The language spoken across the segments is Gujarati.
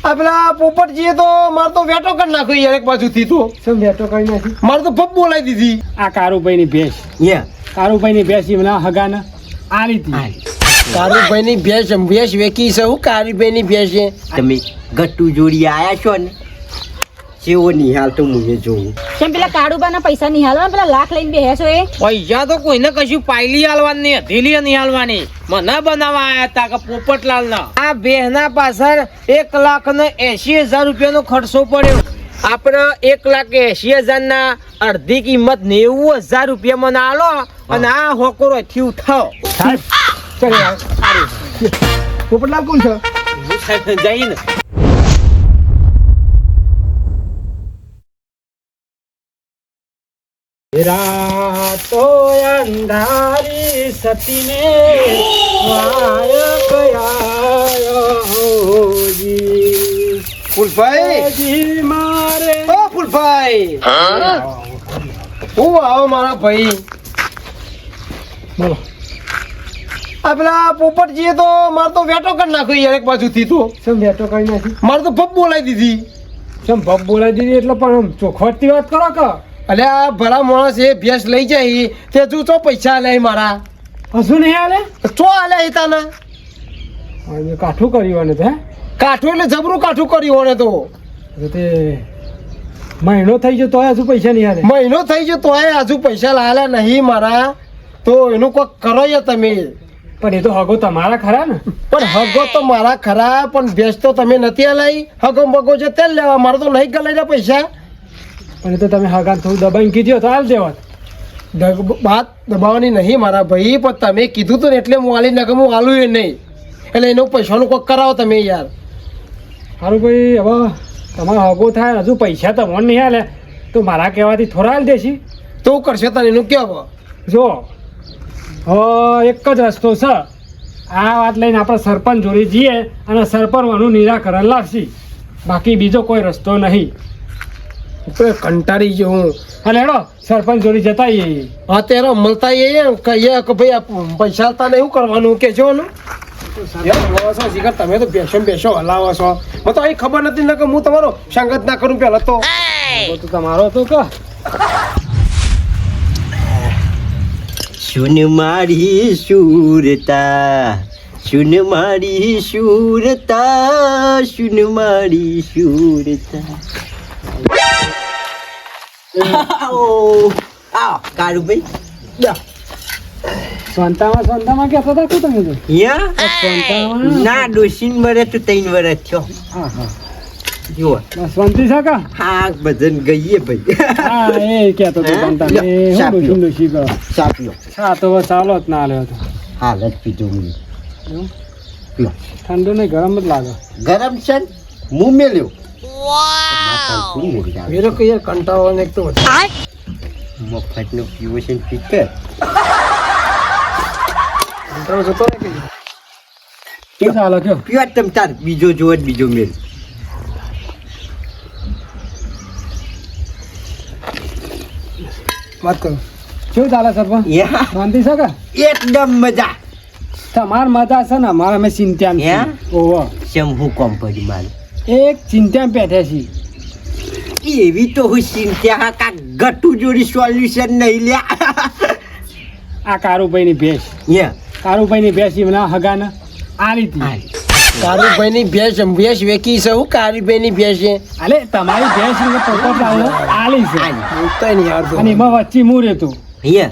આ પેલા પોપટજીએ તો મારે તો વેટો કરી નાખ્યો યાર એક બાજુથી તો. શું બેઠો કરી નાખી? મારે તો ભપ બોલાવી દીધી. આ કારુભાઈની ભેંસ, કારુભાઈની ભેંસ એમના હગાને આ રીતે કારુભાઈની ભેંસ વેકી છે હું કારુભાઈની ભેંસ છે. તમે ગટ્ટુ જોડી આયા છો ને જેવો નિહાલ તો મુझे જોવું. કેમ પેલા કાળુબાના પૈસા નિહાલવા પેલા લાખ લઈને બેહે છો એ? પૈસા તો કોઈને કશું પાયલી હાલવાની નહીં, હથેલી નહીં હાલવાની. મને બનાવવા આયા હતા કે પોપટલાલ ના આ બેહના પાછળ 1,80,000 રૂપિયાનો ખર્ચો પડ્યો. આપણે 1,80,000 ના અડધી કિંમત 90,000 રૂપિયા મને આલો અને આ હોકોરો થી ઉઠાવો. પોપટલાલ કોણ છે? જઈને રાતો અંધારી સતીને વાય કયાજી ફૂલભાઈ મારે ઓ ફૂલભાઈ હું આવો મારા ભાઈ. બોલો. આ પેલા પોપટજીએ તો મારે તો વેટો કરી નાખ્યો યાર એક બાજુથી તો. શું બેઠો કરી નાખી? મારે તો ભપ બોલાવી દીધી. શું ભપ બોલાવી દીધી એટલે પણ આમ ચોખવટથી વાત કરો કે અલે આ ભલા માણસ એ ભેંસ લઈ જાય તે તું તો પૈસા લે મારા હજુ નહીં હાલે? ચો આલે તાના કાઠું કર્યું ને તે કાઠું એટલે જબરું કાઠું કર્યું ને તો તે મહિનો થઈ ગયો તોય હજુ પૈસા નહીં હાલે? મહિનો થઈ ગયો તોય હજુ પૈસા લાયા નહીં મારા. તો એનું કોઈક કરો ય તમે. પણ એ તો હગો તમારા ખરા ને? પણ હગો તો મારા ખરા પણ ભેંસ તો તમે નથી હલાઈ. હગો બગો છે તેલ લેવા મારે તો નહીં ગલાઈ પૈસા. પણ એ તો તમે હગાને થોડું દબાઈને કીધું તો હાલ દેવા. વાત દબાવવાની નહીં મારા ભાઈ પણ તમે કીધું તું ને એટલે હું આલી નાખું. હું આલું એ નહીં એટલે એનો પૈસાનું કોઈક કરાવો તમે યાર. સારું ભાઈ હવે તમારો હગો થાય હજુ પૈસા તમને નહીં હાલે તો મારા કહેવાથી થોડા હાલ દેશી તો કરશે તને એનું કેવો. જો હવે એક જ રસ્તો છે. આ વાત લઈને આપણે સરપંચ જોડે જઈએ અને સરપંચનું નિરાકરણ લાવશી. બાકી બીજો કોઈ રસ્તો નહીં. કંટાળી ગયો હું. અને હેડો સરપંચ જોડે જતા આવીએ. હા ત્યારે મળતા આવીએ કહીએ કે ભાઈ આ પૈસા તાને એવું કરવાનું કે છો ને તમે તો બેસો હલાવો છો. મને તો અહીં ખબર નથી ને કે હું તમારો સંગત ના કરું પેલા તો તમારો તો કે સુન મારી સુરતા, સુન મારી સુરતા, સુન મારી સુરતા. આવો કારુભાઈ સંતામાં કહેતા હતા કે તમે તો? ના ડોસીન મરે તો 3 વર્ષ થયો. હા હા જુઓ શાંતિ છે કા? હા ભજન ગઈએ ભાઈ. હા એ કહેતો હતો સંતા એ હું ડોશી ગયો. ચાપ્યો હા તો બસ ચાલો જ ના લ્યો તો હાલ જ પીધું મેં. ઠંડુ ને ગરમ જ લાગે. ગરમ છે ને મું મેલ્યો. મેરો કે યાર કંટાળો ને એક તો મફત નો પીવો છે ફિકર કંટાળો જતો ને કે શું ચાલે કયો? પીવા તમ તાર બીજો જોવો બીજો મેલ. વાત કરો. શું ચાલે સરપંચ? શાંતિ છે કા? એકદમ મજા. તમાર મજા છે ને અમારે અમે ચિંતા ઓહો શેમ હું કોમ પડી મારે એક ચિંતા બેઠા છીએ. એવી તો હું ચિંતા કા ગટુ જોડી સોલ્યુશન નહીં લ્યા. આ કારુભાઈની ભેંસ, કારુભાઈની ભેંસ એમના હગાને આ રીતે કારુભાઈની ભેંસ વેકી છે હું કારુભાઈની ભેંસ છે. અલે તમારી ભેંસ પોપટલાલને આલી છે અને એમાં વચ્ચે હું રહેતો.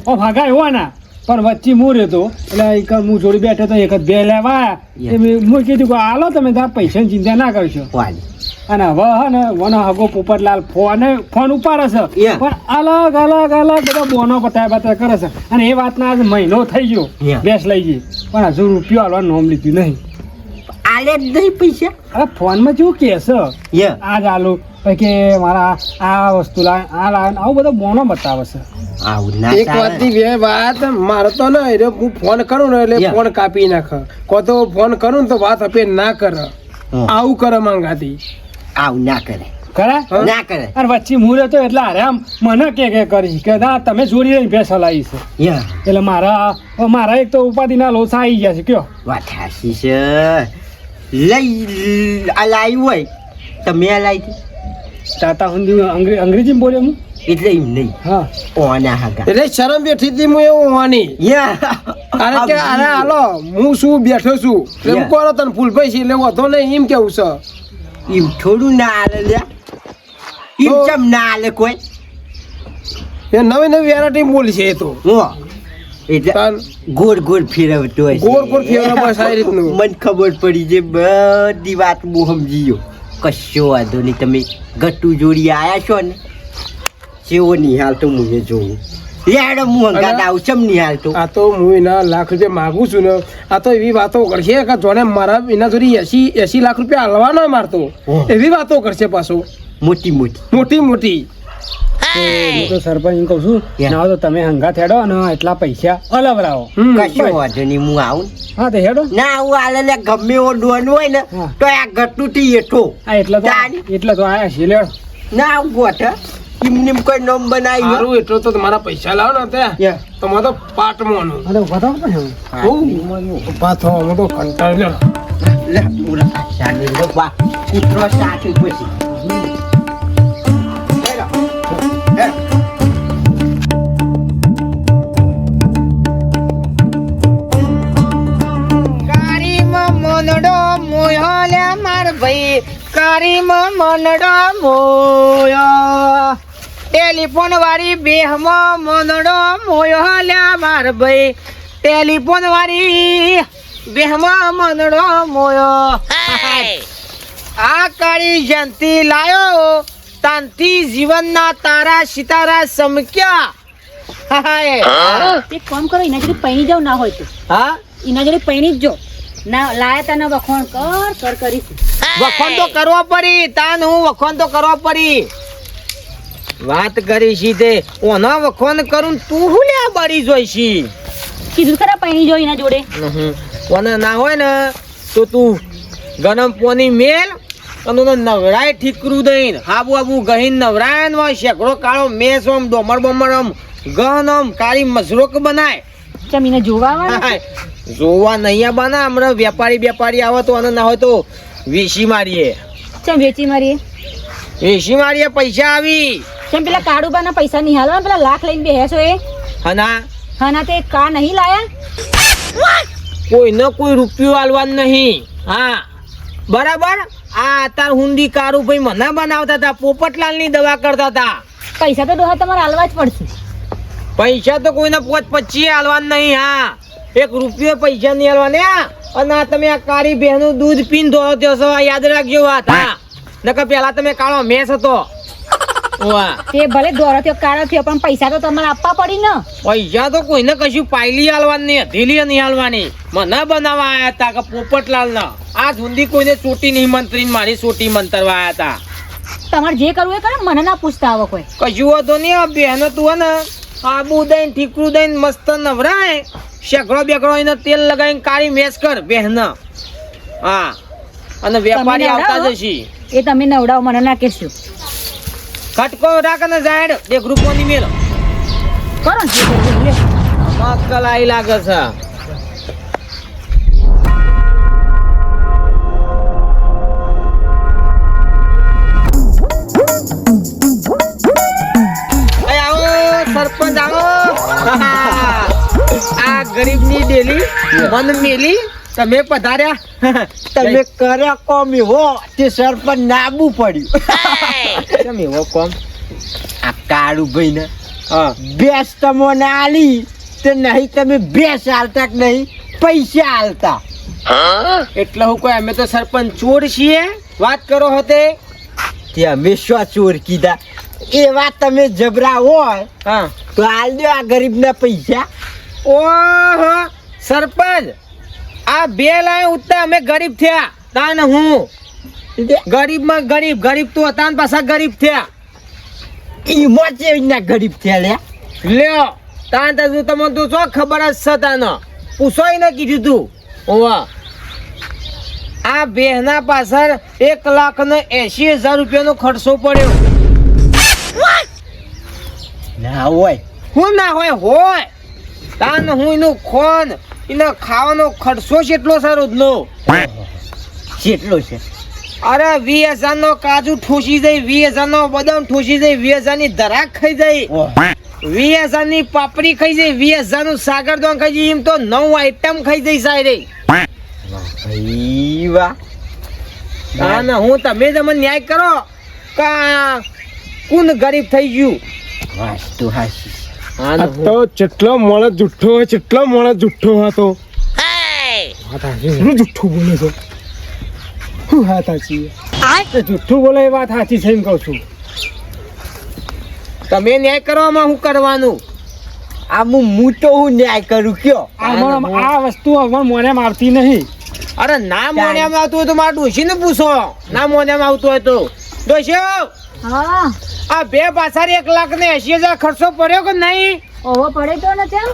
ઓ ભાગા એવો ના પણ વચ્ચે હું રહેતો એટલે એક હું જોડી બેઠો તો એક જ બે લેવા હું કીધું કે આલો તમે તાર પૈસાની ચિંતા ના કરશો. અને હવે હે ને વનો હગો પોપટલાલ ફોન ઉપાડે છે પણ અલગ અલગ અલગ બધા બોનો બતા કરે છે અને એ વાતના આજ મહિનો થઈ ગયો ભેંસ લઈ ગઈ પણ હજુ રૂપિયો હાલવાનું નોમ લીધું નહીં. આલે જ નહીં પૈસા. અરે ફોનમાં કેવું કે છે આજ આલુ પછી કે મારા આ વસ્તુ લાવ આ લાવ આવું બધો બોનો બતાવે છે. એક વાતની બે વાત મારે તો ને હું ફોન કરું ને એટલે ફોન કાપી નાખે. કો તો ફોન કરું ને તો વાત અપે ના કરે. આવું કરે માંગાતી. આવું ના કરે. કરે ના કરે. અરે વચ્ચે હું રહેતો એટલે અરે આમ મને કે કરી કે ના તમે જોડી રહીને ભેંસ હલાવી છે એટલે મારા એક તો ઉપાધિના લોસા આવી ગયા છે કયો. વાત હાસી છે. લઈ લાવી હોય તમે લાવી હતી તાતા હુંદી અંગ્રેજીમાં બોલે હું એટલે એમ નહીં હા ઓના હાગા એટલે શરમ બેઠી હતી હું એવું હોવાની અરે કે અરે હાલો હું શું બેઠો છું એટલે હું કોનો તને ફૂલ પૈસી એટલે વધો નહીં એમ કેવું છે એમ થોડું ના હાલે લ્યા એમ ચમ ના હાલે કોઈ એ નવી નવી વેરાયટી બોલી છે એ તો હું એટલે તાન ગોળ ગોળ ફેરવતો હોય ગોળ ગોળ ફેરવે બસ આ રીતનું. મને ખબર પડી છે બધી વાત હું સમજી ગયો કશો વાંધો નહીં તમે ગટ્ટુ જોડી આયા છો ને જેવો નિહાલ તો હું જોઉં યાર હું હંગાત આવું ચમ નિહાલ તો આ તો હું એના લાખ રૂપિયા માગું છું ને આ તો એવી વાતો કરશે કે જોને મારા એના જોડી 80 લાખ રૂપિયા હલવાનો મારતો એવી વાતો કરશે પાછો મોટી મોટી મોટી મોટી હું તો સરપંચ એમ કહું છું ના તો તમે હંગા થેડો અને એટલા પૈસા અલવરાવો કશો વાંધો નહીં હું આવું ને. હા તો હેડો ના હું હાલે લે ગમે એવો ડોન હોય ને હા. તો આ ગટ્ટુ થી એઠો હા એટલે તો આયા છીએ લેડો ના આવું ગોઠ એમને કોઈ નોમ બનાવી સારું એટલો તો તમારા પૈસા લાવો ને ત્યાં તમારે તો પાટમાંનું હા તો બતાવો ને હવે. ઉભા થો અમે તો કંટાળ્યો લે પૂરા શાને લો બા ઉતરો સાથે પછી હેલો હે કારીમાં મનડો મોયો લે માર ભાઈ કારીમાં મનડો મોયો ટેલિફોન વાળી બેહમાં મનડો મોયો લે માર ભાઈ ટેલિફોન વાળી બેહમાં મનડો મોયો આ કાળી જંતી લાયો તાંતી જીવનના તારા સિતારા સમક્યા એક કામ કરો એના જોડે પૈણી જાવ ના હોય તો હા એના જોડે પૈણી જ જો ના લાયા તાના વખોણ કર કરીશું વખોણ તો કરવો પડી તાન હું વખોણ તો કરવો પડી વાત કરી છી તે ઓના વખોણ કરું તું હું લે બળી જોઈશી કીધું ખરા પૈણી જો એના જોડે કોને ના હોય ને તો તું ગરમ પોની મેલ અને નવરાય ઠીકરું દઈને હાબુ આબુ ગહીન નવરાય ને શેકડો કાળો મેસ આમ ડોમર બોમર આમ ગન આમ કાળી મસરોક બનાય ચમ એને જોવા આવવાના? જોવા નહીં બના હમણાં વેપારી આવે તો અને ના હોય તો વેચી મારીએ ચમ વેચી મારીએ પૈસા આવી ચમ પેલા કાળુબાના પૈસા નહીં હાલવા પેલા લાખ લઈને બેહ્યા છો એ હના હા તે કા નહીં લાયા કોઈને કોઈ રૂપિયો આલવાનું નહીં હા બરાબર આ અત્યાર હુંડી કારું ભાઈ મને બનાવતા હતા પોપટલાલ ની દવા કરતા હતા પૈસા તો ડોહા તમારે હાલવા જ પડશે પૈસા તો કોઈને 25 આલવાનું નહીં હા એક રૂપિયો પૈસા નહીં આલવાને અને આ તમે આ કાળી બહેનું દૂધ પીને ધોવો છો યાદ રાખજો વાત હા નકર પેલા તમે કાળો મેસ હતો વાહ તે ભલે દોરો થયો કાળો થયો પણ પૈસા તો તમારે આપવા પડી ને પૈસા તો કોઈને કશું પાયલી આલવાની નહીં હથેલી નહીં આલવાની મને બનાવવા આયા હતા કે પોપટલાલ ના આ હુંડી કોઈને ચોટી નહીં મંત્રી મારી ચોટી મંતરવા આયા હતા તમારે જે કરવું એ કરો મને ના પૂછતા આવો કોઈ કશું હતો નહીં આ બહેનો તું હે ને આબુ દઈને ઠીકરું દઈને મસ્ત નવરાય શેકડો બેકડો એને તેલ લગાવીને કાળી મેસ કર બહેન હા અને વેપારી આવતા જશે એ તમે નવડાવો મને ના કહેશો ખટકો રાખ ને જાહેર બે ગ્રુપોની મેલ કરો ને જે કરવું એ. મક્કલ આઈ લાગે છે સરપંચ આવો આ ગરીબની ડેલી મન મેલી તમે પધાર્યા તમે કર્યા કોમ એવો તે સરપંચ નાબુ પડ્યું કેમ એવો કોમ આ કાળુ ભાઈ ને હા બેસ તમને આલી તે નહીં તમે બેસ આલતા કે નહીં પૈસા આલતા એટલે હું કોઈ અમે તો સરપંચ ચોર છીએ વાત કરો હતે તે અમે શું ચોર કીધા એ વાત તમે જબરા હોય હા તો આલ દો આ ગરીબના પૈસા ઓહો સરપંચ આ બે લાય ઉઠતા અમે ગરીબ થયા તાન હું ગરીબમાં ગરીબ તો હતા ને પાછા ગરીબ થયા ઈમાં છે ના ગરીબ થયા લ્યા લ્યો તાન તો તમને તો શું ખબર જ છે તાન પૂછોય ને કીધું તું ઓવા આ બેહના પાછળ 1,80,000 રૂપિયાનો ખર્ચો પડ્યો ના હોય હું ના હોય તાન હું એનું ખોન એનો ખાવાનો ખર્ચો કેટલો છે રોજનો કેટલો છે અરે 20,000 નો કાજુ ઠોસી જાય, 20,000 નો બદામ ઠોસી જાય, 20,000 ની ધરાક ખાઈ જાય, 20,000 ની પાપડી ખાઈ જાય, 20,000 નું સાગરદોણ ખાઈ જાય, એમ તો 9 આઈટમ ખાઈ જાય સાહેબ. ભાઈ વાહ. હા ને હું તમે જ મને ન્યાય કરો કા કોણ ગરીબ થઈ ગયું. વાસ્તુ હાસી. હા ને આ તો જેટલો માણસ જુઠ્ઠો હોય જેટલો માણસ જુઠ્ઠો હતો શું જુઠ્ઠું બોલે છે શું વાત સાચી એ જુઠ્ઠું બોલે એ વાત સાચી છે એમ કહું છું. તમે ન્યાય કરવામાં શું કરવાનું? આ હું તો હું ન્યાય કરું કયો. આ વસ્તુ હવે મને મારતી નહીં. અરે ના મોઢામાં આવતું હોય તો મારા ડોશીને પૂછો. ના મોઢામાં આવતું હોય તો ડોશી હા આ બે પાછળ 1,80,000 ખર્ચો પડ્યો કે નહીં? ઓવો પડે તો ને તેમ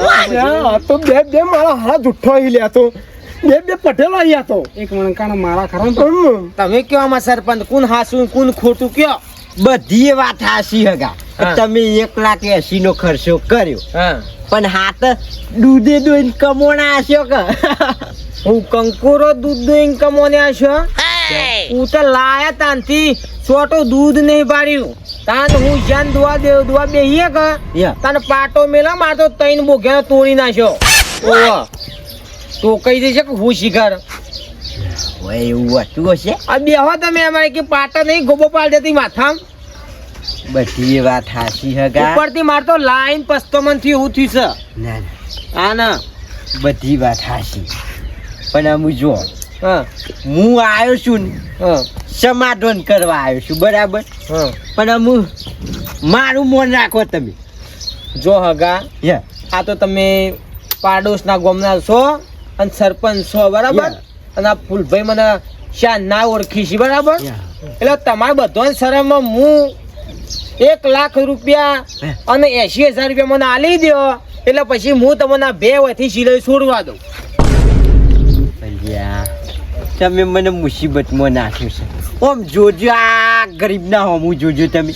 આ તો બે મારા હારા જુઠ્ઠો અહીં લ્યા તો બે પટેલો અહીંયા તો એક મણકાના મારા ખરા ને તો. તમે કયો આમાં સરપંચ કોણ હાસું કોણ ખોટું કયો? બધી વાત હાસી હગા. હા. તમે 1,80,000 નો ખર્ચો કર્યો હા પણ હાથ દૂધે દોઈને કમોણા હશો કે હું કંકોરો દૂધ દોઈને કમોને છો. હું તો લાયા તાનથી છોટો દૂધ નહીં પાડ્યું. તાન હું જાન દુવા બેહીએ કે યા. તાને પાટો મેલા માર તો 3 બોઘેનો તોડી નાખ્યો. ઓવા તો કહી દેશે કે હું શિકાર ઓય એવું હતું હશે. આ બેહો તમે અમારે કે પાટા નહીં ગોબો પાડ દેતી માથામ બધી વાત હાસી હગા. ઉપરથી માર તો લાઈન પસ્તોમન થી એવું થયું છે. ના ના હા ના બધી વાત હાસી પણ આમ જો હા હું આવ્યો છું ને હા સમાધાન કરવા આવ્યો છું બરાબર હા પણ આમ મારું મન રાખો તમે. જો હગા યા આ તો તમે પાડોશના ગામના છો અને સરપંચ છો બરાબર. Yeah. અને આ ફૂલભાઈ મને શા ના ઓળખી છે બરાબર. યા. એટલે તમારે બધો શરમમાં હું 1,00,000 રૂપિયા અને 80,000 રૂપિયા મને આલી દો એટલે પછી હું તમને 2 વયથી સિલાઈ છોડવા દઉં. અલ્યા તમે મને મુસીબતમાં નાખ્યું છે. ઓમ જોજો આ ગરીબના હોમું જોજો તમે.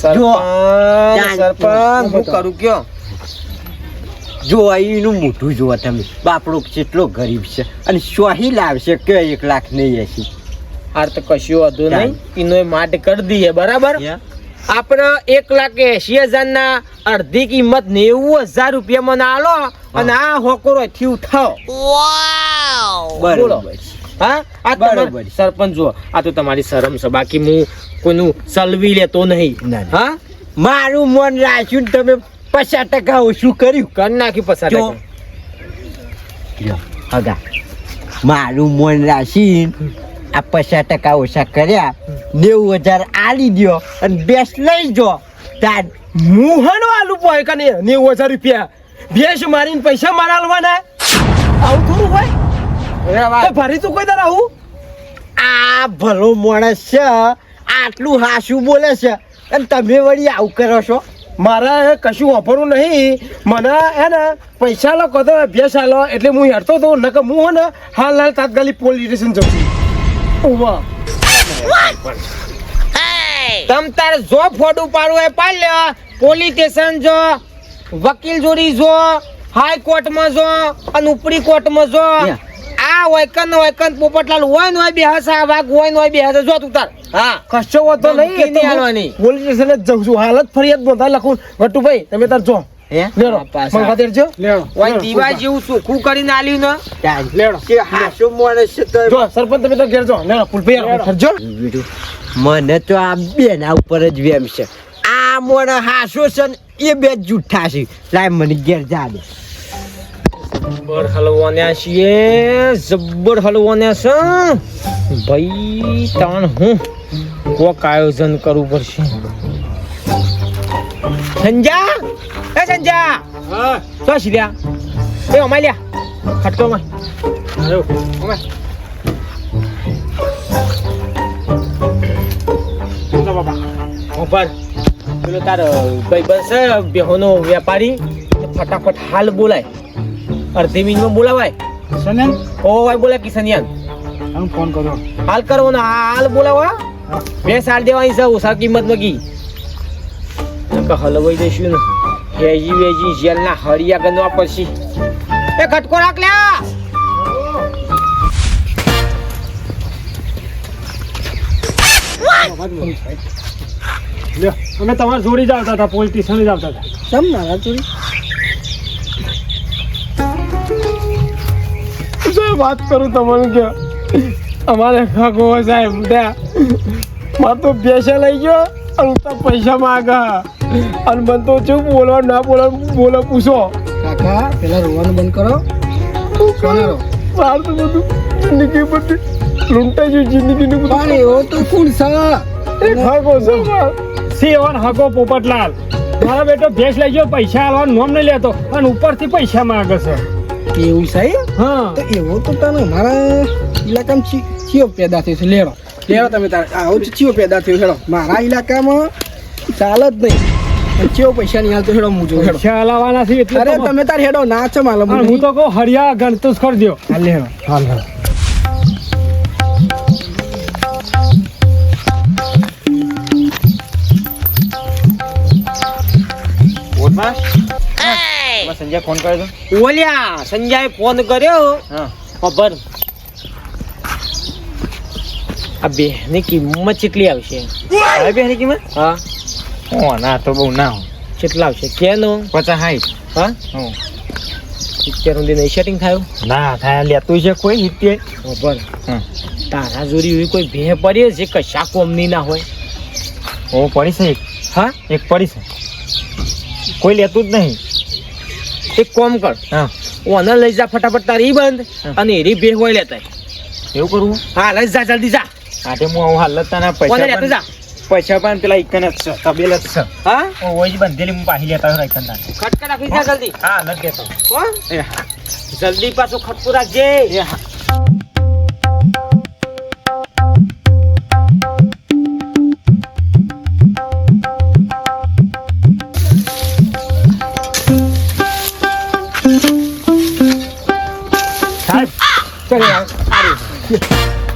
સરપંચ હું કરું કયો? જો અહીંનું મોઢું જુઓ તમે. બાપડો કેટલો ગરીબ છે અને સ્વાહી લાવશે કે 1,80,000. હાર તો કશું વાંધો નહીં એનો માટ કરી દઈએ બરાબર. યા. આપણે 1,80,000 ના અડધી કિંમત 90,000 રૂપિયા મને આલો અને આ હોકોરો થી ઉઠાવો. બોલો. બરોબર છે. હા આ બરોબર. તમારે સરપંચ જુઓ આ તો તમારી શરમ છે બાકી હું કોઈનું સલવી લેતો નહીં. ના, ના. હા મારું મન રાખ્યું ને તમે 50% ઓછું કર્યું. કરી નાખી પસાર જો. લ્યો, હગા મારું મન રાખીને આ 50% ઓછા કર્યા 90,000 આલી દ્યો અને બેસ લઈ જો તાર. મુહનો આલુ પોય કને 90,000 રૂપિયા ભેંસ મારીને પૈસા મારા આલવાના આવું થોડું હોય તો ફરી તું કોઈ દર આવું આ ભલો માણસ છે આટલું હાસું બોલે છે અને તમે વળી આવું કરો છો. મારા કશું વાપરવું નહીં મને હે ને પૈસા લો કહો તો ભેંસ આલો એટલે હું હેરતો હતો નકર હું હે ને હાલ તાત્કાલિક પોલીસ સ્ટેશન જઉં છું. ઓવા તમ તાર જો ફોડું પાડવું એ પાડ લે. પોલીસ સ્ટેશન જો વકીલ જોડી જો હાઈકોર્ટમાં જો અને ઉપરી કોર્ટમાં જો. Yeah. આ વૈકન પોપટલાલ હોય ને હોય બેહસ આ વાઘ હોય ને હોય બેહસ જો તું તાર. હા કશો વાંધો ધમકી નહીં નહીં આલવાની. પોલીસ સ્ટેશન જ જઉં છું હાલત ફરિયાદ નોંધા લખું ગટુભાઈ તમે તાર જો હે લેડો પાછા. મંગવા દેજો લેવો. ઓય દીવા જેવું ચોખ્ખું કરીને આલ્યું ને. તાર. લેડો. કે હાસું માણસ છે તો જો સરપંચ તમે તો ઘેર જો લેડો ફૂલભાઈ ખર્ચો મને તો આ બેના ઉપર જ વેમ છે. આ મોણ હાસો છે ને એ બે જૂઠા છે. લાય મને ઘેર જા દે. જબ્બર હલવાન્યા છીએ જબ્બર હલવાન્યા છે ભાઈ તાણ હું કોક આયોજન કરવું પડશે. સંજા એ સંજા હા શું શીલ્યા એ અમાય લ્યા ખટકો માં આવ્યો. બોલો બાબા. ઉપર પેલો તાર ભાઈબંધ છે બેહોનો વેપારી ફટાફટ હાલ બોલાય અડધી મિનિટમાં બોલાવાય. સનેન ઓ ભાઈ બોલા કિશનિયાન હું ફોન કરો. હાલ કરો ને હાલ બોલાવો. બે સાલ દેવાની છે ઓછા કિંમત મગી હલવાઈ જઈશું ને વેજી જેલના હળિયા ગણવા પછી એ ખટકો રાખ લ્યા. લ્યો, અમે તમારે જોડી જ આવતા હતા, પોલીસ સ્ટેશન જ આવતા હતા. કેમ મારા ચોરી સાહેબ વાત કરું તમને કે અમારે ખાગો સાહેબ મારે તો પૈસા લઈ ગયો અને તો પૈસા માગા અને મને તો શું બોલવા ના બોલો પૂછો કાકા પેલા રોવાનું બંધ કરો સોનારો મારે તો બધું જિંદગી બધી લૂંટાઈ ગયું જિંદગીનું બધું પણ એવો તો કોણ છે એ ખાગો છે સિંહણ હગો પોપટલાલ મારો બેટો ભેંસ લઈ ગયો, પૈસા આલવાનું નોમ નહીં લેતો અને ઉપરથી પૈસા માંગે છે. એવું છે હા તો એવો તો તને મારા ઇલાકામાં ચિયો પેદા થયો છે લેરો તમે તારે આવો ચિયો પેદા થયો હેડો મારા ઇલાકામાં ચાલ જ નહીં અને ચિયો પૈસા નહીં હાલતો હેડો મુજો હેડો પૈસા આલાવાના છે એટલે અરે તો તમે તાર હેડો ના છો માલમ અને હું તો કહું હરિયા ગણતું કરી દો. હાલ હેડો હાલ હાલ સંજય ફોન કર્યો ઓલ્યા સંજય ફોન કર્યો ખબર આ બે ની કિંમત કેટલી આવશે? બે ની કિંમત હા ના તો બહુ ના કેટલા આવશે કેનો 50-60 હા 70 સુધી નહીં સેટિંગ થયું ના થાય લેતું છે કોઈ 70 ખબર તારા જોડી એવી કોઈ ભે પડી છે કશા કોમની ના હોય ઓ પડી છે એક હા એક પડી છે કોઈ લેતું જ નહીં. એક કોમ કર ઓને લઈ જા ફટાફટ તારી બંધ અને એરી બે હોય લેતા એવું કરવું હા લઈ જા જલ્દી જા આટે હું હાલત તને પૈસા લેતા જા પૈસા પણ પેલા ઇકન જ છે તબેલ જ છે હા ઓ ઓય જ બંધેલી હું પાહી લેતા હોય ઇકન ના ખટકા રાખી જા જલ્દી હા લઈ દેતો હો એ હા જલ્દી પાછો ખટકો રાખજે એ હા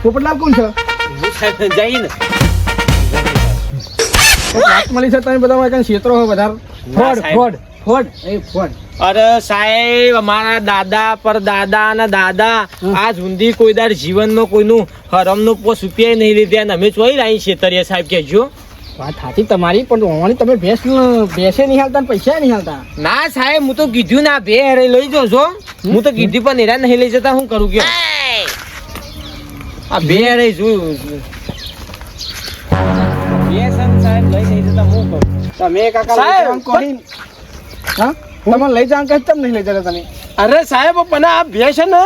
પોપટલાલ કોણ છે હું સાહેબ જઈને વાત મળી છે તમે બધા કઈ ક્ષેત્રો હોય વધારે ફોડ ફોડ ફોડ એ ફોડ અરે સાહેબ અમારા દાદા પર દાદા અને દાદા આજ સુધી કોઈ દાર જીવનમાં કોઈનું હરમનું પોસ રૂપિયા નહીં લીધા અને અમે ચોઈ રહી છેતરીએ સાહેબ કહેજો વાત સાચી તમારી પણ ઓવાની તમે ભેંસે નહીં હાલતા ને પૈસા નહીં હાલતા ના સાહેબ હું તો કીધું ના બે હેરે લઈ જજો હું તો કીધું પણ હેરા નહીં લઈ જતા હું કરું કે આ બે હેરે જોયું બે સન સાહેબ લઈ નહીં જતા હું કરું તમે કાકા સાહેબ, લઈ જવાનું કહી હા તમે લઈ જવાનું કહી તમે નહીં લઈ જતા તમે અરે સાહેબ પણ આ ભેંસ છે ને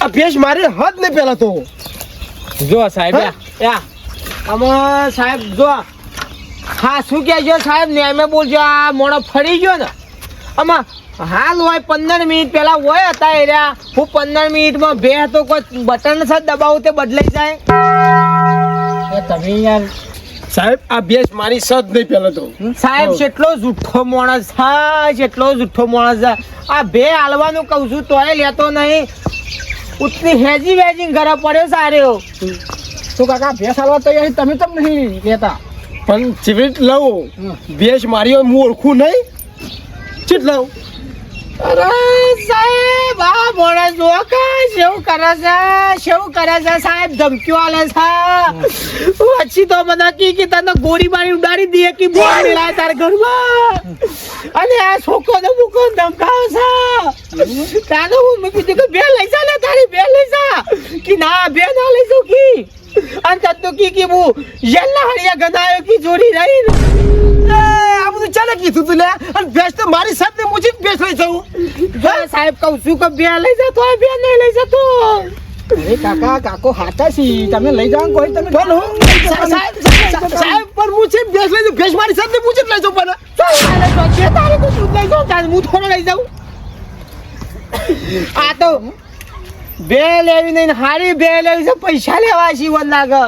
આ ભેંસ મારી હદ ને પેલા તો જો સાહેબ યા આમાં સાહેબ જો હા શું કહેજો સાહેબ ને અમે બોલજો આ મોણો ફરી ગયો ને આમાં હાલ હોય 15 મિનિટ પહેલા હોય હતા એર્યા હું 15 મિનિટમાં બે તો કોઈ બટન છે દબાવું તે બદલાઈ જાય તમે યાર સાહેબ આ ભેંસ મારી સદ નહીં પેલા તો સાહેબ કેટલો જુઠ્ઠો માણસ છે કેટલો જુઠ્ઠો માણસ છે આ બે હાલવાનું કહું છું તોય લેતો નહીં ઉતની હેજી વેજી ઘરે પડ્યો સારો તો કાકા ભેંસ હાલવા તૈયાર તમે તમ નહીં લેતા પણ ચીવીટ લઉં ભેંસ મારી હોય હું ઓળખું નહીં ચીટ લઉં અરે સાહેબ આ માણસ જો કેવું કરે છે સાહેબ ધમકીઓ આલે છે પછી તો મને કે તને ગોળી મારી ઉડાડી દે કે બોલ મિલાય તાર ઘરમાં અને આ છોકરો ને મુકો ધમકાવે છે તાને હું મેં કીધું કે બે લઈ જા લે તારી બે લઈ જા કે ના બે ના લઈ જાઉં કી અને તને તો કે હું યલ્લા હરિયા ગનાયો की જોડી રહી ને આ બધું ચાલે કીધું તું લે અને ભેંસ તો મારી સાથે મુજી ભેંસ લઈ જાઉં જો સાહેબ કહું છું કે બે લઈ જતો બે નહીં લઈ જતો અરે કાકા કાકો હાચા છી તમે લઈ જાઓ કોઈ તમે પણ હું સાહેબ પર મુજી ભેંસ લઈ જાઉં ભેંસ મારી સાથે મુજી લઈ જાઉં પણ તારે તો દૂધ લઈ જાઉં તારે હું થોડો લઈ જાઉં આ તો બે લેવી નહીં હારી બે લેવી છે પૈસા લેવા છે વન લાગે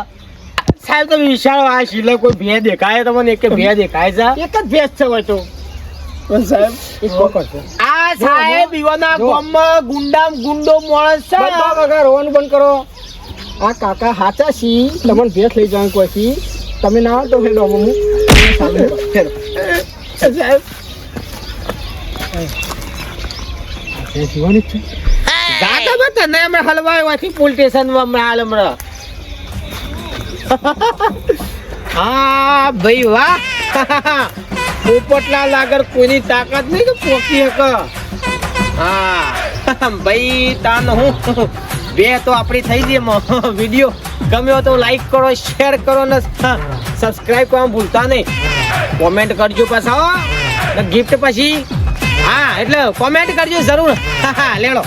સાહેબ તમે વિશાળ આ શીલે કોઈ ભે દેખાય તમને એક ભે દેખાય છે એક જ ભેંસ છે હોય તો પણ સાહેબ એક વખત છે આ સાહેબ ઈવાના ગામમાં ગુંડો માણસ છે બધા કાકા રોવાનું બંધ કરો આ કાકા હાચા છી તમને ભેંસ લઈ જવાનું કોઈ છી તમે ના આવો તો હેડો હું હેડો સાહેબ ભેંસ જીવાની જ છે જાતા બતા ને અમે હલવાય વાથી પોલીસ સ્ટેશન માં અમે હાલ હમણાં હા ભાઈ વાહ પોપટલાલ આગળ કોઈની તાકાત નહીં કે પોકી હક હા ભાઈ તાન હું બે તો આપણી થઈ ગઈ વિડીયો ગમ્યો તો લાઈક કરો શેર કરો ને સબસ્ક્રાઇબ કરવાનું ભૂલતા નહીં કોમેન્ટ કરજો પાછા ને ગિફ્ટ પછી હા એટલે કોમેન્ટ કરજો જરૂર હા લેડો